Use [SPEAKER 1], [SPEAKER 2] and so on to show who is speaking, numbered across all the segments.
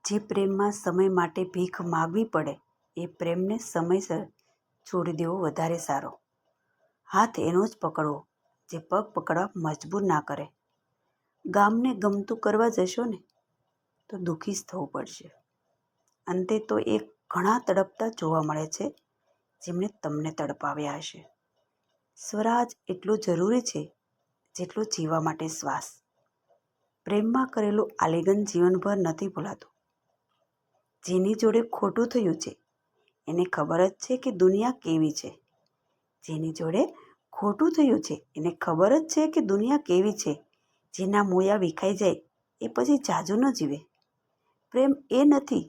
[SPEAKER 1] જે પ્રેમમાં સમય માટે ભીખ માગવી પડે એ પ્રેમને સમયસર છોડી દેવો વધારે સારો. હાથ એનો જ પકડવો જે પગ પકડવા મજબૂર ના કરે. ગામને ગમતું કરવા જશો ને તો દુઃખી જ થવું પડશે. અંતે તો એ ઘણા તડપતા જોવા મળે છે જેમણે તમને તડપાવ્યા હશે. સ્વરાજ એટલો જરૂરી છે જેટલો જીવવા માટે શ્વાસ. પ્રેમમાં કરેલું આલિંગન જીવનભર નથી ભૂલાતું. જેની જોડે ખોટું થયું છે એને ખબર જ છે કે દુનિયા કેવી છે. જેની જોડે ખોટું થયું છે એને ખબર જ છે કે દુનિયા કેવી છે. જેના મોયા વિખાઈ જાય એ પછી જાજુ ન જીવે. પ્રેમ એ નથી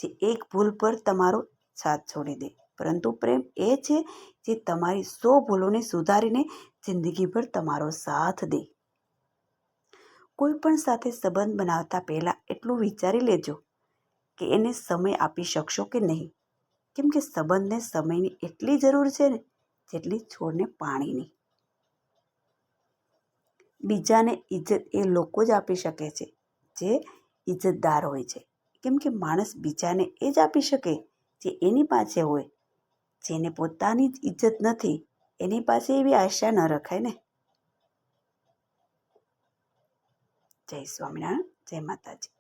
[SPEAKER 1] જે એક ભૂલ પર તમારો સાથ છોડી દે, પરંતુ પ્રેમ એ છે જે તમારી 100 ભૂલોને સુધારીને જિંદગીભર તમારો સાથ દે. કોઈ પણ સાથે સંબંધ બનાવતા પહેલાં એટલું વિચારી લેજો કે એને સમય આપી શકશો કે નહીં. કેમ કે સંબંધને સમયની એટલી જરૂર છે ને જેટલી છોડને પાણીની. બીજાને ઇજ્જત એ લોકો જ આપી શકે છે જે ઇજ્જતદાર હોય છે. કેમ કે માણસ બીજાને એ જ આપી શકે જે એની પાસે હોય. જેને પોતાની જ ઇજ્જત નથી એની પાસે એવી આશા ન રખાય ને. જય સ્વામિનારાયણ, જય માતાજી.